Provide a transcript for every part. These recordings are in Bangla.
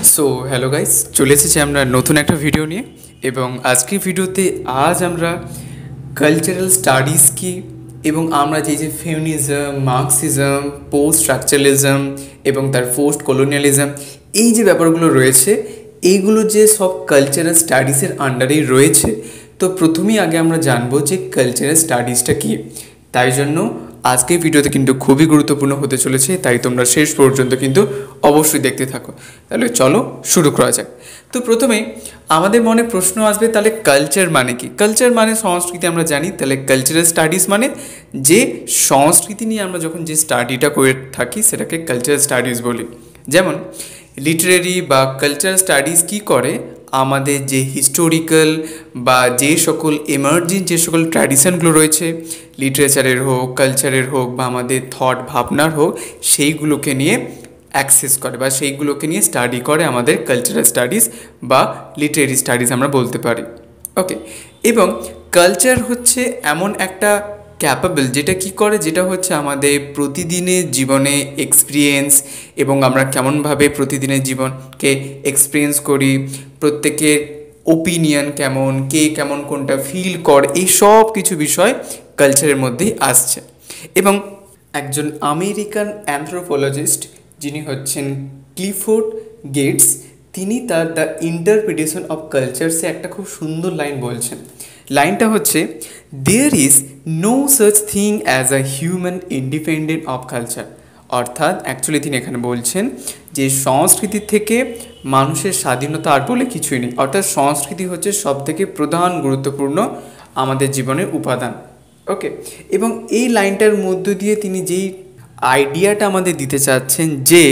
সো হ্যালো গাইস, চলে এসেছি আমরা নতুন একটা ভিডিও নিয়ে। এবং আজকের ভিডিওতে আজ আমরা কালচারাল স্টাডিজ কি এবং আমরা যে ফেমিনিজম, মার্কসিজম, পোস্ট স্ট্রাকচারালিজম এবং তার পোস্ট কলোনিয়ালিজম, এই যে ব্যাপারগুলো রয়েছে, এইগুলো যে সব কালচারাল স্টাডিজের আন্ডারেই রয়েছে। তো প্রথমেই আগে আমরা জানবো যে কালচারাল স্টাডিজটা কী। তাই জন্য আজকের ভিডিওতে কিন্তু খুবই গুরুত্বপূর্ণ হতে চলেছে, তাই তোমরা শেষ পর্যন্ত কিন্তু অবশ্যই দেখতে থাকো। তাহলে চলো শুরু করা যাক। তো প্রথমেই আমাদের মনে প্রশ্ন আসবে, তাহলে কালচার মানে কি? কালচার মানে সংস্কৃতি, আমরা জানি। তাহলে কালচারাল স্টাডিজ মানে যে সংস্কৃতি নিয়ে আমরা যখন যে স্টাডিটা করে থাকি সেটাকে কালচারাল স্টাডিজ বলি। যেমন লিটারেরি বা কালচারাল স্টাডিজ কী করে, আমাদের যে হিস্টোরিক্যাল বা যে সকল এমার্জিং যে সকল ট্র্যাডিশনগুলো রয়েছে, লিটারেচারের হোক, কালচারের হোক বা আমাদের থট ভাবনার হোক, সেইগুলোকে নিয়ে অ্যাক্সেস করে বা সেইগুলোকে নিয়ে স্টাডি করে আমাদের কালচারাল স্টাডিজ বা লিটারেরি স্টাডিজ আমরা বলতে পারি। ওকে, এবং কালচার হচ্ছে এমন একটা ক্যাপাবল যেটা কি করে, যেটা হচ্ছে আমাদের প্রতিদিনের জীবনে এক্সপিরিয়েন্স এবং আমরা কেমনভাবে প্রতিদিনের জীবনকে এক্সপিরিয়েন্স করি, প্রত্যেকের ওপিনিয়ন কেমন, কে কেমন কোনটা ফিল করে, এই সব কিছু বিষয় কালচারের মধ্যেই আসছে। এবং একজন আমেরিকান অ্যানথ্রোপোলজিস্ট যিনি হচ্ছেন ক্লিফোর্ড গেটস, তিনি তার দ্য ইন্টারপ্রিটেশন অফ কালচারসে একটা খুব সুন্দর লাইন বলছেন। লাইনটা হচ্ছে, there is no such thing as a human independent of culture. অর্থাৎ অ্যাকচুয়ালি তিনি এখানে বলছেন যে সংস্কৃতি থেকে মানুষের স্বাধীনতা আর বলে কিছুই নেই। অর্থাৎ সংস্কৃতি হচ্ছে সবথেকে প্রধান গুরুত্বপূর্ণ আমাদের জীবনের উপাদান। ওকে, এবং এই লাইনটার মধ্য দিয়ে তিনি যেই আইডিয়াটা আমাদের দিতে চাচ্ছেন যে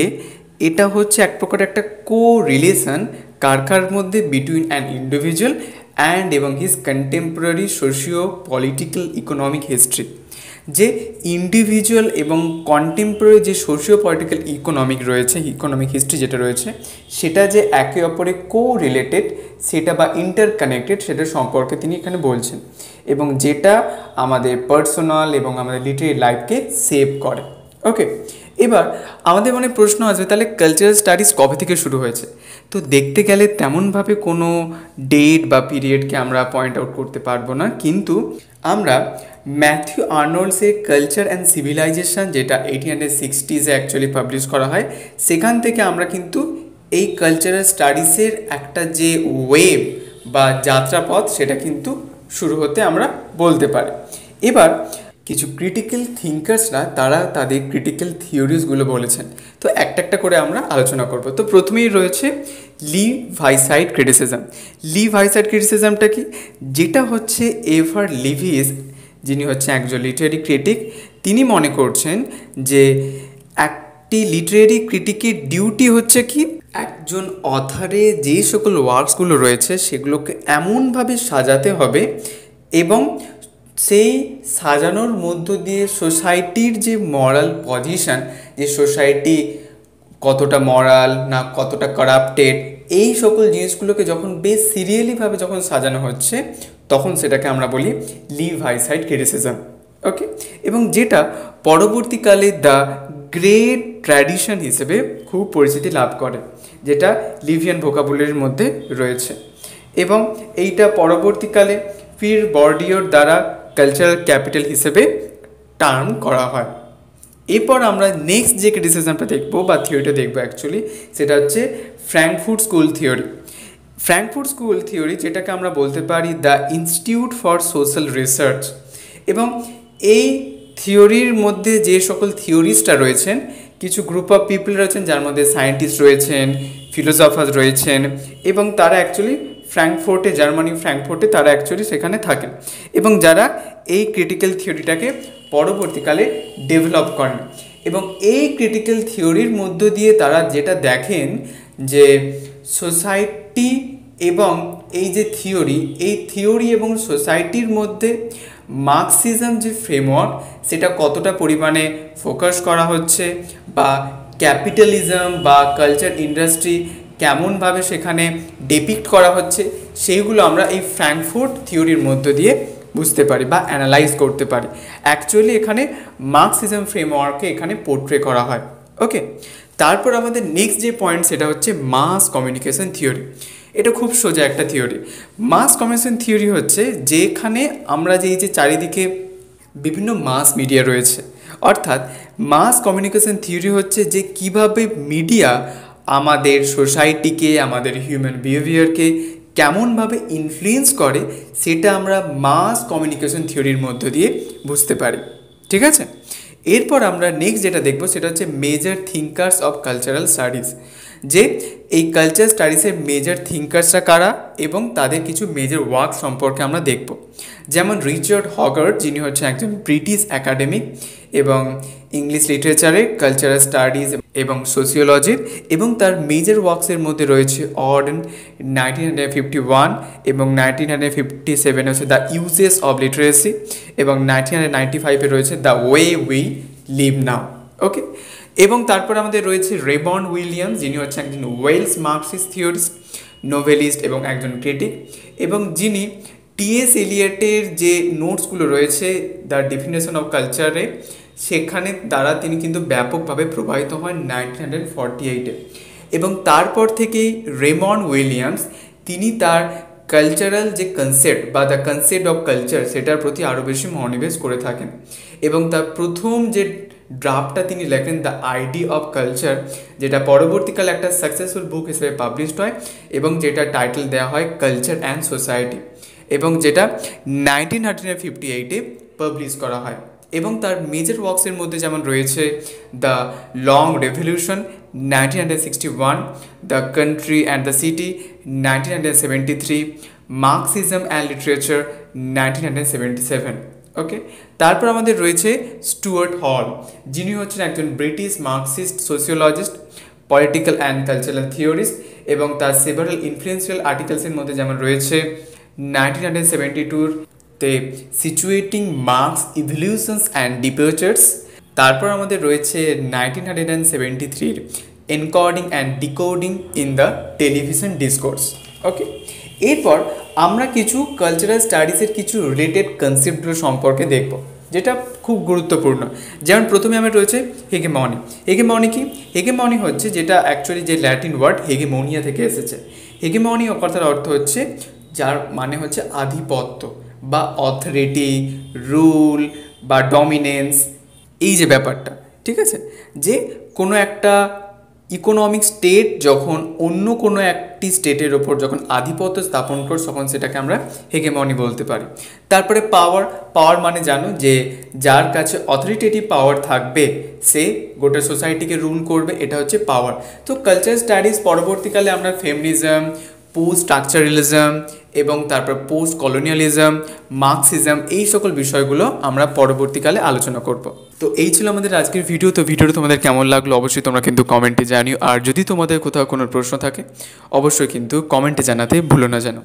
এটা হচ্ছে এক প্রকার একটা কো রিলেশন কার মধ্যে বিটুইন অ্যান ইন্ডিভিজুয়াল অ্যান্ড এবং his contemporary socio political economic history. যে ইন্ডিভিজুয়াল এবং কন্টেম্পোরারি যে সোশিও পলিটিক্যাল ইকোনমিক হিস্ট্রি যেটা রয়েছে, সেটা যে একে অপরে কো রিলেটেড, সেটা বা ইন্টারকানেক্টেড, সেটা সম্পর্কে তিনি এখানে বলছেন, এবং যেটা আমাদের পার্সোনাল এবং আমাদের লিটারেরি লাইফকে সেভ করে। ওকে, এবার আমাদের মনে প্রশ্ন আসবে, তাহলে কালচারাল স্টাডিজ কবে থেকে শুরু হয়েছে? তো দেখতে গেলে তেমনভাবে কোনো ডেট বা পিরিয়ডকে আমরা পয়েন্ট আউট করতে পারবো না, কিন্তু আমরা ম্যাথিউ আর্নল্ডসের কালচার অ্যান্ড সিভিলাইজেশন, যেটা 1860s অ্যাকচুয়ালি পাবলিশ করা হয়, সেখান থেকে আমরা কিন্তু এই কালচারাল স্টাডিজের একটা যে ওয়েব বা যাত্রাপথ, সেটা কিন্তু শুরু হতে আমরা বলতে পারি। এবার কিছু ক্রিটিক্যাল থিঙ্কার্সরা তারা তাদের ক্রিটিক্যাল থিওরিজগুলো বলেছেন, তো একটা একটা করে আমরা আলোচনা করব। তো প্রথমেই রয়েছে লিভ-হাইসাইড ক্রিটিসিজম। লিভ-হাইসাইড ক্রিটিসিজমটা কি? যেটা হচ্ছে এভার লিভিস, যিনি হচ্ছে একজন লিটারেরি ক্রিটিক, তিনি মনে করছেন যে একটি লিটারেরি ক্রিটিকের ডিউটি হচ্ছে কি, একজন অথারে যে সকল ওয়ার্কসগুলো রয়েছে সেগুলোকে এমনভাবে সাজাতে হবে এবং সেই সাজানোর মধ্য দিয়ে সোসাইটির যে মরাল পজিশন, যে সোসাইটি কতটা মরাল না কতটা কারাপ্টেড, এই সকল জিনিসগুলোকে যখন বেশ সিরিয়ালিভাবে যখন সাজানো হচ্ছে, তখন সেটাকে আমরা বলি লিভ-হাইসাইড ক্রিটিসিজম। ওকে, এবং যেটা পরবর্তীকালে দ্য গ্রেট ট্র্যাডিশন হিসেবে খুব পরিচিতি লাভ করে, যেটা লিভিয়ান ভোকাবুলারির মধ্যে রয়েছে, এবং এইটা পরবর্তীকালে ফির বর্ডিওর দ্বারা কালচারাল ক্যাপিটাল হিসেবে টার্ম করা হয়। এরপর আমরা নেক্সট যে ক্রিটিসিজমটা দেখবো বা থিওরিটা দেখবো অ্যাকচুয়ালি, সেটা হচ্ছে Frankfurt school theory. Frankfurt school theory, যেটাকে আমরা বলতে পারি the institute for social research. এবং এই থিওরির মধ্যে যে সকল থিওরিস্টরা রয়েছেন, কিছু গ্রুপ অফ পিপল রয়েছেন, যার মধ্যে সায়েন্টিস্ট রয়েছেন, ফিলোসফার রয়েছেন, এবং তারা অ্যাকচুয়ালি ফ্র্যাঙ্কফুর্টে, জার্মানি ফ্র্যাঙ্কফুর্টে তারা অ্যাকচুয়ালি সেখানে থাকেন, এবং যারা এই ক্রিটিক্যাল থিওরিটাকে পরবর্তীকালে ডেভেলপ করেন। এবং এই ক্রিটিক্যাল থিওরির মধ্য দিয়ে তারা যেটা দেখেন যে সোসাইটি এবং এই যে থিওরি, এই থিওরি এবং সোসাইটির মধ্যে মার্কসিজম যে ফ্রেমওয়ার্ক, সেটা কতটা পরিমাণে ফোকাস করা হচ্ছে, বা ক্যাপিটালিজম বা কালচার ইন্ডাস্ট্রি কেমনভাবে সেখানে ডিপিক্ট করা হচ্ছে, সেইগুলো আমরা এই ফ্র্যাঙ্কফুর্ট থিওরির মধ্য দিয়ে বুঝতে পারি বা অ্যানালাইজ করতে পারি। অ্যাকচুয়ালি এখানে মার্কসিজম ফ্রেমওয়ার্ককে এখানে পোর্ট্রে করা হয়। ওকে, তারপর আমাদের নেক্সট যে পয়েন্ট সেটা হচ্ছে মাস কমিউনিকেশন থিওরি। এটা খুব সোজা একটা থিওরি। মাস কমিউনিকেশন থিওরি হচ্ছে যেখানে আমরা যে চারিদিকে বিভিন্ন মাস মিডিয়া রয়েছে, অর্থাৎ মাস কমিউনিকেশন থিওরি হচ্ছে যে কিভাবে মিডিয়া আমাদের সোসাইটিকে, আমাদের হিউম্যান বিহেভিয়ারকে কেমনভাবে ইনফ্লুয়েন্স করে, সেটা আমরা মাস কমিউনিকেশন থিওরির মধ্য দিয়ে বুঝতে পারি। ঠিক আছে, এরপর আমরা নেক্সট যেটা দেখব সেটা হচ্ছে major thinkers of cultural studies. যে এই কালচার স্টাডিজের মেজর থিঙ্কার্সরা কারা এবং তাদের কিছু মেজর ওয়ার্ক সম্পর্কে আমরা দেখব। যেমন রিচার্ড হগার্ড, যিনি হচ্ছে একজন ব্রিটিশ একাডেমিক এবং ইংলিশ লিটারেচারে, কালচারাল স্টাডিজ এবং সোসিওলজির, এবং তার মেজর ওয়ার্কসের মধ্যে রয়েছে অর্ডেন 1951 এবং 1957 হচ্ছে দ্য ইউজেস অফ লিটারেসি, এবং 1995 রয়েছে দ্য ওয়ে উই লিভ নাও। ওকে, এবং তারপর আমাদের রয়েছে রেমন্ড উইলিয়ামস, যিনি হচ্ছে একজন ওয়েলস মার্কসিস্ট থিওরিস্ট, নোভেলিস্ট এবং একজন ক্রিটিক, এবং যিনি টি.এস. এলিয়টের যে নোটসগুলো রয়েছে দ্য ডেফিনেশন অফ কালচারে, সেখানে দ্বারা তিনি কিন্তু ব্যাপকভাবে প্রভাবিত হন 1948-এ। এবং তারপর থেকেই রেমন্ড উইলিয়ামস তিনি তার কালচারাল যে কনসেপ্ট বা দ্য কনসেপ্ট অফ কালচার, সেটার প্রতি আরও বেশি মনোনিবেশ করে থাকেন। এবং তার প্রথম যে ড্রাফটটা তিনি লেখেন দ্য আইডিয়া অফ কালচার, যেটা পরবর্তীকালে একটা সাকসেসফুল বুক হিসেবে পাবলিশড হয় এবং যেটা টাইটেল দেওয়া হয় কালচার অ্যান্ড সোসাইটি, এবং যেটা 1958-এ পাবলিশ করা হয়। এবং তার মেজর ওয়ার্কসের মধ্যে যেমন রয়েছে the long revolution 1961, the country and the city 1973, Marxism and literature 1977। ওকে, তারপর আমাদের রয়েছে স্টুয়ার্ট হল, যিনি হচ্ছেন একজন British Marxist sociologist, political and cultural theorist, এবং তার সেভারাল ইনফ্লুয়েন্সিয়াল আর্টিকেলসের মধ্যে যেমন রয়েছে 1972-তে সিচুয়েটিং মার্কস ইভলিউশনস অ্যান্ড ডিপার্চার্স। তারপর আমাদের রয়েছে 1973-র encoding and decoding in the television discourse. Okay, এরপর আমরা কিছু কালচারাল স্টাডিজের কিছু রিলেটেড কনসেপ্টগুলো সম্পর্কে দেখব, যেটা খুব গুরুত্বপূর্ণ। যেমন প্রথমে আমার রয়েছে হেগেমনি। হেগেমনি কি? হেগেমনি হচ্ছে যেটা অ্যাকচুয়ালি যে ল্যাটিন ওয়ার্ড হেগেমোনিয়া থেকে এসেছে। হেগেমনি কথার অর্থ হচ্ছে, যার মানে হচ্ছে আধিপত্য বা অথরিটি, রুল বা ডমিনেন্স, এই যে ব্যাপারটা। ঠিক আছে, যে কোনো একটা ইকোনমিক স্টেট যখন অন্য কোনো একটি স্টেটের ওপর যখন আধিপত্য স্থাপন করে, তখন সেটাকে আমরা হেগেমনি বলতে পারি। তারপরে পাওয়ার। পাওয়ার মানে জানো যে যার কাছে অথরিটেটিভ পাওয়ার থাকবে সে গোটা সোসাইটিকে রুল করবে, এটা হচ্ছে পাওয়ার। তো কালচার স্টাডিজ পরবর্তীকালে আমরা ফেমিনিজম, পোস্ট স্ট্রাকচারালিজম এবং তারপর পোস্ট কলোনিয়ালিজম, মার্কসিজম, এই সকল বিষয়গুলো আমরা পরবর্তীকালে আলোচনা করব। তো এই ছিল আমাদের আজকের ভিডিও। তো ভিডিওটা তোমাদের কেমন লাগলো অবশ্যই তোমরা কিন্তু কমেন্টে জানিও, আর যদি তোমাদের কোথাও কোনো প্রশ্ন থাকে অবশ্যই কিন্তু কমেন্টে জানাতে ভুলো না যেন।